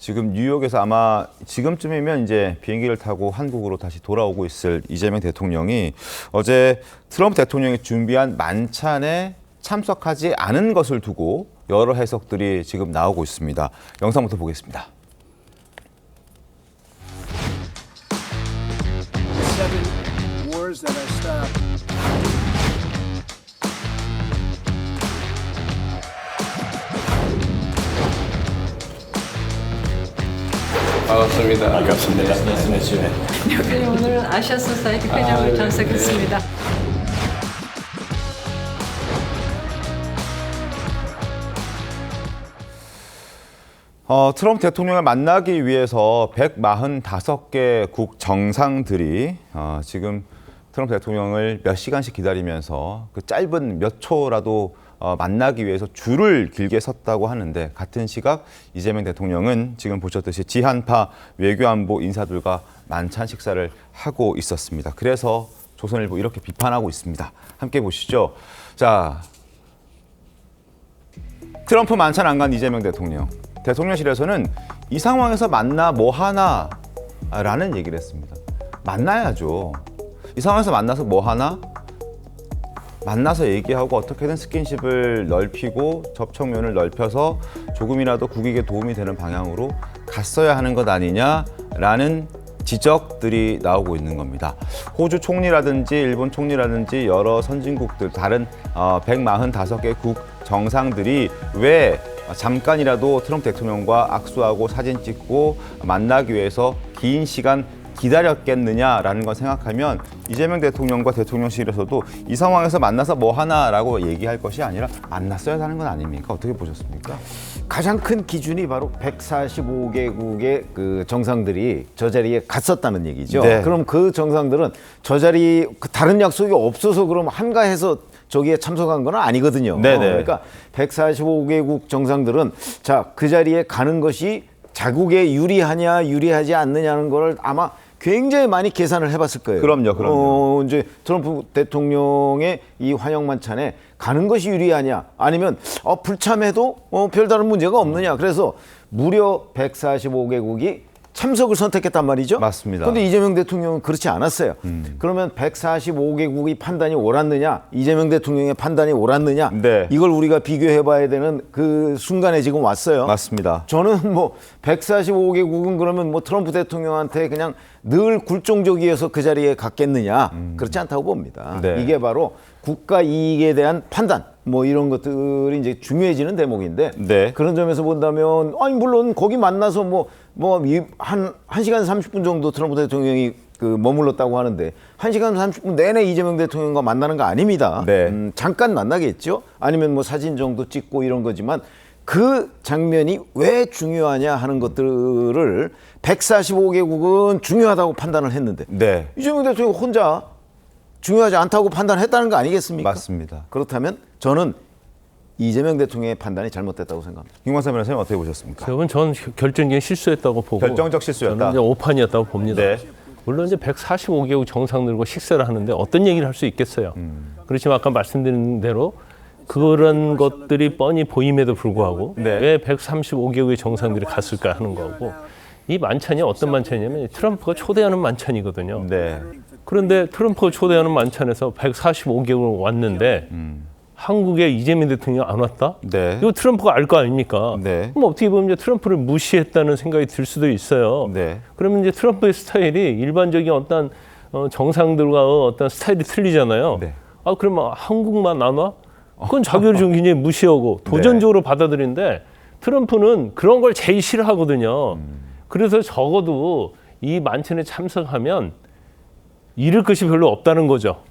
지금 뉴욕에서 아마 지금쯤이면 이제 비행기를 타고 한국으로 다시 돌아오고 있을 이재명 대통령이 어제 트럼프 대통령이 준비한 만찬에 참석하지 않은 것을 두고 여러 해석들이 지금 나오고 있습니다. 영상부터 보겠습니다. 7 wars that I stopped. 반갑습니다. 여기 오늘은 아시아 소사이티 회장으로 참석했습니다. 트럼프 대통령을 만나기 위해서 145개 국 정상들이 지금 트럼프 대통령을 몇 시간씩 기다리면서 그 짧은 몇 초라도 만나기 위해서 줄을 길게 섰다고 하는데, 같은 시각 이재명 대통령은 지금 보셨듯이 지한파 외교안보 인사들과 만찬 식사를 하고 있었습니다. 그래서 조선일보 이렇게 비판하고 있습니다. 함께 보시죠. 자, 트럼프 만찬 안 간 이재명 대통령. 대통령실에서는 이 상황에서 만나 뭐 하나 라는 얘기를 했습니다. 만나야죠. 이 상황에서 만나서 뭐 하나? 만나서 얘기하고 어떻게든 스킨십을 넓히고 접촉면을 넓혀서 조금이라도 국익에 도움이 되는 방향으로 갔어야 하는 것 아니냐라는 지적들이 나오고 있는 겁니다. 호주 총리라든지 일본 총리라든지 여러 선진국들, 다른 145개 국 정상들이 왜 잠깐이라도 트럼프 대통령과 악수하고 사진 찍고 만나기 위해서 긴 시간 기다렸겠느냐라는 걸 생각하면 이재명 대통령과 대통령실에서도 이 상황에서 만나서 뭐 하나라고 얘기할 것이 아니라 만났어야 하는 건 아닙니까? 어떻게 보셨습니까? 가장 큰 기준이 바로 145개국의 그 정상들이 저 자리에 갔었다는 얘기죠. 네. 그럼 그 정상들은 저 자리 다른 약속이 없어서 그럼 한가해서 저기에 참석한 건 아니거든요. 네네. 그러니까 145개국 정상들은 자, 그 자리에 가는 것이 자국에 유리하냐 유리하지 않느냐는 걸 아마 굉장히 많이 계산을 해봤을 거예요. 그럼요. 이제 트럼프 대통령의 이 환영 만찬에 가는 것이 유리하냐, 아니면 불참해도 별다른 문제가 없느냐. 그래서 무려 145개국이 참석을 선택했단 말이죠. 맞습니다. 그런데 이재명 대통령은 그렇지 않았어요. 그러면 145개국이 판단이 옳았느냐, 이재명 대통령의 판단이 옳았느냐, 네. 이걸 우리가 비교해봐야 되는 그 순간에 지금 왔어요. 맞습니다. 저는 뭐 145개국은 그러면 뭐 트럼프 대통령한테 그냥 늘 굴종적이어서 그 자리에 갔겠느냐, 그렇지 않다고 봅니다. 네. 이게 바로 국가 이익에 대한 판단, 뭐 이런 것들이 이제 중요해지는 대목인데, 네. 그런 점에서 본다면 아니 물론 거기 만나서 한 1시간 30분 정도 트럼프 대통령이 그 머물렀다고 하는데 1시간 30분 내내 이재명 대통령과 만나는 거 아닙니다. 네. 잠깐 만나겠죠. 아니면 뭐 사진 정도 찍고 이런 거지만 그 장면이 왜 중요하냐 하는 것들을 145개국은 중요하다고 판단을 했는데, 네. 이재명 대통령 혼자 중요하지 않다고 판단했다는 거 아니겠습니까? 맞습니다. 그렇다면 저는 이재명 대통령의 판단이 잘못됐다고 생각합니다. 김광삼 변호사님 어떻게 보셨습니까? 전 결정적인 실수였다고 보고, 결정적 실수였다. 저는 이제 오판이었다고 봅니다. 네. 물론 이제 145개국 정상들과 식사를 하는데 어떤 얘기를 할 수 있겠어요. 그렇지만 아까 말씀드린 대로 그런 것들이 뻔히 보임에도 불구하고 네. 왜 135개국의 정상들이 갔을까 하는 거고, 이 만찬이 어떤 만찬이냐면 트럼프가 초대하는 만찬이거든요. 네. 그런데 트럼프가 초대하는 만찬에서 145개국을 왔는데 한국에 이재명 대통령이 안 왔다? 네. 이거 트럼프가 알 거 아닙니까? 네. 그럼 어떻게 보면 이제 트럼프를 무시했다는 생각이 들 수도 있어요. 네. 그러면 이제 트럼프의 스타일이 일반적인 어떤 정상들과 어떤 스타일이 틀리잖아요. 네. 그러면 한국만 안 와? 그건 자기를 좀 굉장히 무시하고 도전적으로 받아들이는데, 트럼프는 그런 걸 제일 싫어하거든요. 그래서 적어도 이 만찬에 참석하면 잃을 것이 별로 없다는 거죠.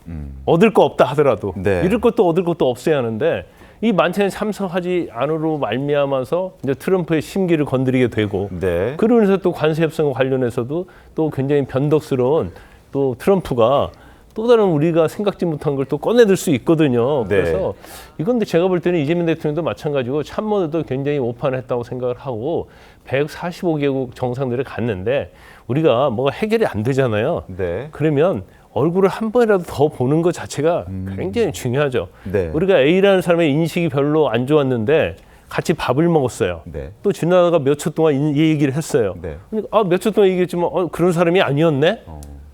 얻을 거 없다 하더라도 네. 잃을 것도 얻을 것도 없어야 하는데, 이 만찬에 참석하지 않으로 말미암아서 이제 트럼프의 심기를 건드리게 되고, 네. 그러면서 또 관세 협상 관련해서도 또 굉장히 변덕스러운 또 트럼프가 또 다른 우리가 생각지 못한 걸 또 꺼내들 수 있거든요. 네. 그래서 이건데 제가 볼 때는 이재명 대통령도 마찬가지고 참모들도 굉장히 오판을 했다고 생각을 하고, 145개국 정상들이 갔는데 우리가 뭐가 해결이 안 되잖아요. 네. 그러면 얼굴을 한 번이라도 더 보는 것 자체가 굉장히 중요하죠. 네. 우리가 A라는 사람의 인식이 별로 안 좋았는데 같이 밥을 먹었어요. 네. 또 지나다가 몇 초 동안 이 얘기를 했어요. 네. 그러니까 몇 초 동안 얘기했지만 그런 사람이 아니었네?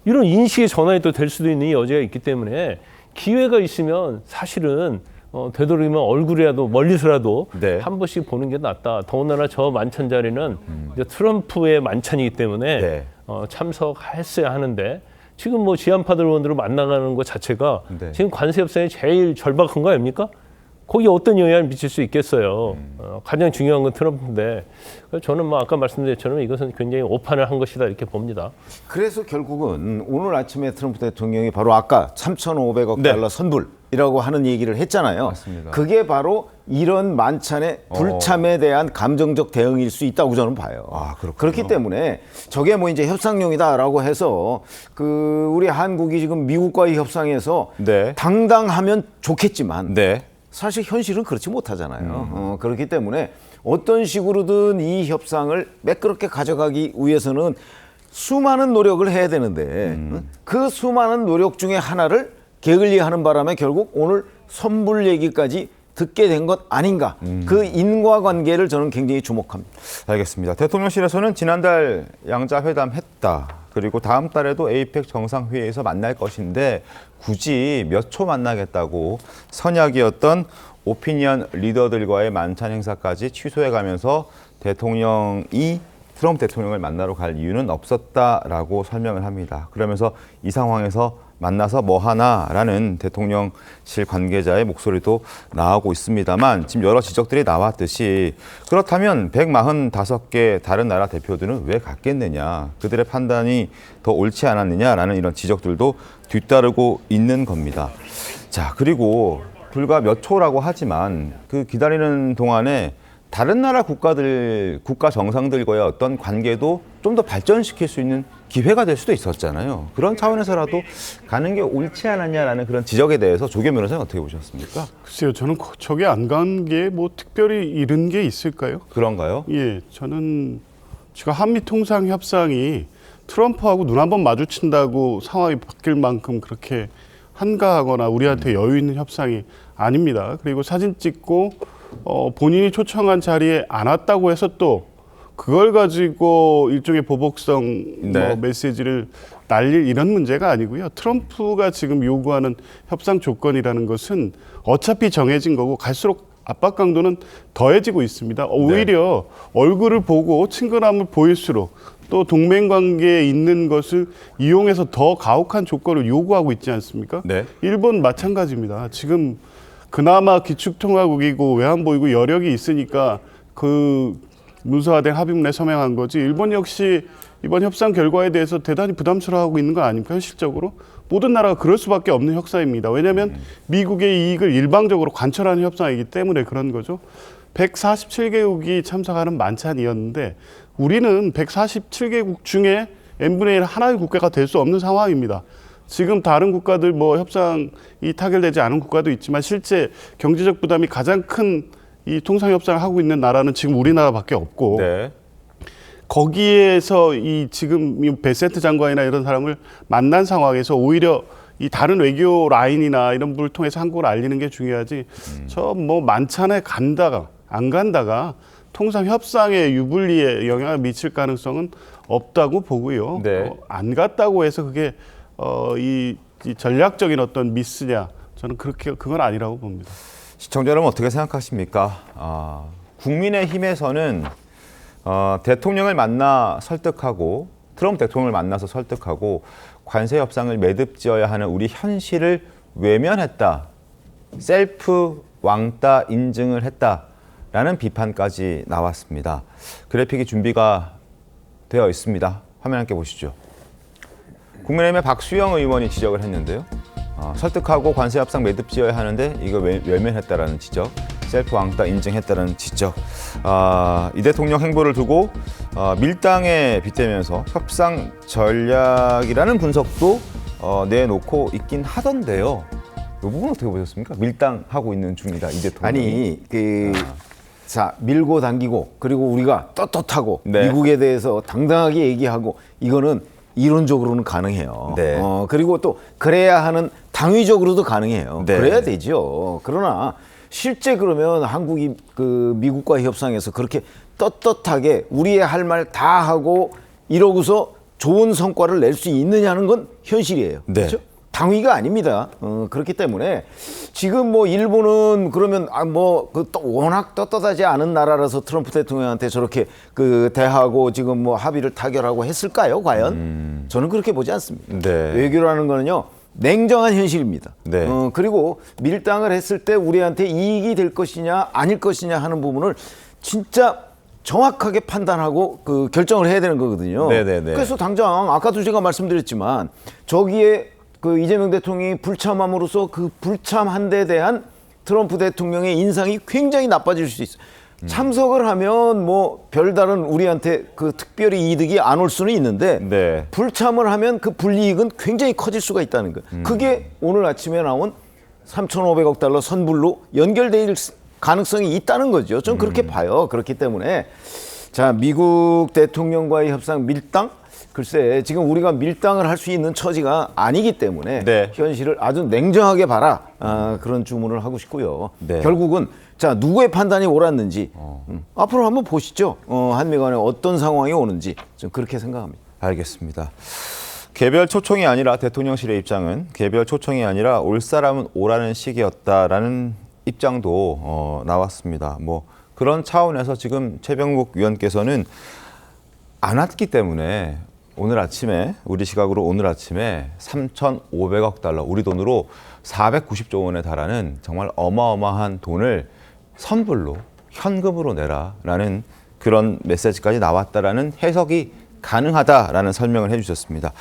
이런 인식의 전환이 또 될 수도 있는 여지가 있기 때문에 기회가 있으면 사실은 되도록이면 얼굴이라도 멀리서라도 네. 한 번씩 보는 게 낫다. 더군다나 저 만찬 자리는 이제 트럼프의 만찬이기 때문에 네. 참석했어야 하는데 지금 뭐 지한파들 의원들을 만나가는 것 자체가 네. 지금 관세 협상이 제일 절박한 거 아닙니까? 거기에 어떤 영향을 미칠 수 있겠어요. 가장 중요한 건 트럼프인데 저는 뭐 아까 말씀드린 것처럼 이것은 굉장히 오판을 한 것이다 이렇게 봅니다. 그래서 결국은 오늘 아침에 트럼프 대통령이 바로 아까 3,500억 네. 달러 선불이라고 하는 얘기를 했잖아요. 맞습니다. 그게 바로 이런 만찬의 불참에 대한 감정적 대응일 수 있다고 저는 봐요. 그렇군요. 그렇기 때문에 저게 뭐 이제 협상용이다라고 해서 우리 한국이 지금 미국과의 협상에서 네. 당당하면 좋겠지만 네. 사실 현실은 그렇지 못하잖아요. 그렇기 때문에 어떤 식으로든 이 협상을 매끄럽게 가져가기 위해서는 수많은 노력을 해야 되는데 그 수많은 노력 중에 하나를 게을리하는 바람에 결국 오늘 선불 얘기까지 듣게 된 것 아닌가. 그 인과관계를 저는 굉장히 주목합니다. 알겠습니다. 대통령실에서는 지난달 양자회담 했다. 그리고 다음 달에도 에이펙 정상회의에서 만날 것인데 굳이 몇 초 만나겠다고 선약이었던 오피니언 리더들과의 만찬 행사까지 취소해가면서 대통령이 트럼프 대통령을 만나러 갈 이유는 없었다라고 설명을 합니다. 그러면서 이 상황에서 만나서 뭐 하나라는 대통령실 관계자의 목소리도 나오고 있습니다만 지금 여러 지적들이 나왔듯이 그렇다면 145개 다른 나라 대표들은 왜 갔겠느냐, 그들의 판단이 더 옳지 않았느냐라는 이런 지적들도 뒤따르고 있는 겁니다. 자, 그리고 불과 몇 초라고 하지만 그 기다리는 동안에 다른 나라 국가 정상들과의 어떤 관계도 좀 더 발전시킬 수 있는 기회가 될 수도 있었잖아요. 그런 차원에서라도 가는 게 옳지 않았냐라는 그런 지적에 대해서 조계 변호사는 어떻게 보셨습니까? 글쎄요, 저는 저게 안 간 게 뭐 특별히 이른 게 있을까요? 그런가요? 예, 저는 지금 한미 통상 협상이 트럼프하고 눈 한번 마주친다고 상황이 바뀔 만큼 그렇게 한가하거나 우리한테 여유 있는 협상이 아닙니다. 그리고 사진 찍고 본인이 초청한 자리에 안 왔다고 해서 또 그걸 가지고 일종의 보복성 네. 메시지를 날릴 이런 문제가 아니고요. 트럼프가 지금 요구하는 협상 조건이라는 것은 어차피 정해진 거고 갈수록 압박 강도는 더해지고 있습니다. 오히려 얼굴을 보고 친근함을 보일수록 또 동맹 관계에 있는 것을 이용해서 더 가혹한 조건을 요구하고 있지 않습니까? 네. 일본 마찬가지입니다. 지금 그나마 기축통화국이고 외환보이고 여력이 있으니까 그 문서화된 합의문에 서명한 거지, 일본 역시 이번 협상 결과에 대해서 대단히 부담스러워하고 있는 거 아닙니까? 현실적으로 모든 나라가 그럴 수밖에 없는 협상입니다. 왜냐하면 미국의 이익을 일방적으로 관철하는 협상이기 때문에 그런 거죠. 147개국이 참석하는 만찬이었는데 우리는 147개국 중에 n분의 1 하나의 국가가 될 수 없는 상황입니다. 지금 다른 국가들 뭐 협상이 타결되지 않은 국가도 있지만 실제 경제적 부담이 가장 큰 이 통상 협상을 하고 있는 나라는 지금 우리나라밖에 없고, 네. 거기에서 이 지금 이 베센트 장관이나 이런 사람을 만난 상황에서 오히려 이 다른 외교 라인이나 이런 부분을 통해서 한국을 알리는 게 중요하지. 저 뭐 만찬에 간다가 안 간다가 통상 협상의 유불리에 영향을 미칠 가능성은 없다고 보고요. 네. 안 갔다고 해서 그게 이 전략적인 어떤 미스냐? 저는 그건 아니라고 봅니다. 시청자 여러분 어떻게 생각하십니까? 국민의힘에서는 대통령을 만나 설득하고 트럼프 대통령을 만나서 설득하고 관세 협상을 매듭지어야 하는 우리 현실을 외면했다. 셀프 왕따 인증을 했다라는 비판까지 나왔습니다. 그래픽이 준비가 되어 있습니다. 화면 함께 보시죠. 국민의힘의 박수영 의원이 지적을 했는데요. 설득하고 관세 협상 매듭지어야 하는데 이거 외면했다라는 지적, 셀프 왕따 인증했다라는 지적. 이 대통령 행보를 두고 밀당에 빗대면서 협상 전략이라는 분석도 내놓고 있긴 하던데요. 이 부분 어떻게 보셨습니까? 밀당하고 있는 중이다, 이 대통령이. 아니 자, 밀고 당기고 그리고 우리가 떳떳하고 네. 미국에 대해서 당당하게 얘기하고 이거는 이론적으로는 가능해요. 네. 그리고 또 그래야 하는 당위적으로도 가능해요. 네. 그래야 되죠. 그러나 실제 그러면 한국이 그 미국과의 협상에서 그렇게 떳떳하게 우리의 할 말 다 하고 이러고서 좋은 성과를 낼 수 있느냐는 건 현실이에요. 네. 그렇죠? 당위가 아닙니다. 그렇기 때문에 지금 뭐 일본은 그러면 워낙 떳떳하지 않은 나라라서 트럼프 대통령한테 저렇게 그 대하고 지금 뭐 합의를 타결하고 했을까요? 과연? 저는 그렇게 보지 않습니다. 네. 외교라는 거는요. 냉정한 현실입니다. 네. 그리고 밀당을 했을 때 우리한테 이익이 될 것이냐 아닐 것이냐 하는 부분을 진짜 정확하게 판단하고 그 결정을 해야 되는 거거든요. 네네네. 그래서 당장 아까도 제가 말씀드렸지만 저기에 그 이재명 대통령이 불참함으로써 그 불참한 데 대한 트럼프 대통령의 인상이 굉장히 나빠질 수 있어요. 참석을 하면 뭐 별다른 우리한테 그 특별히 이득이 안 올 수는 있는데 네. 불참을 하면 그 불이익은 굉장히 커질 수가 있다는 거예요. 그게 오늘 아침에 나온 3,500억 달러 선불로 연결될 가능성이 있다는 거죠. 좀 그렇게 봐요. 그렇기 때문에 자, 미국 대통령과의 협상 밀당? 글쎄 지금 우리가 밀당을 할 수 있는 처지가 아니기 때문에 네. 현실을 아주 냉정하게 봐라. 그런 주문을 하고 싶고요. 네. 결국은 자, 누구의 판단이 옳았는지 앞으로 한번 보시죠. 한미 간에 어떤 상황이 오는지 좀 그렇게 생각합니다. 알겠습니다. 개별 초청이 아니라 대통령실의 입장은 개별 초청이 아니라 올 사람은 오라는 식이었다라는 입장도 나왔습니다. 뭐 그런 차원에서 지금 최병국 위원께서는 안 왔기 때문에 오늘 아침에 우리 시각으로 오늘 아침에 3,500억 달러 우리 돈으로 490조 원에 달하는 정말 어마어마한 돈을 선불로 현금으로 내라라는 그런 메시지까지 나왔다라는 해석이 가능하다라는 설명을 해주셨습니다.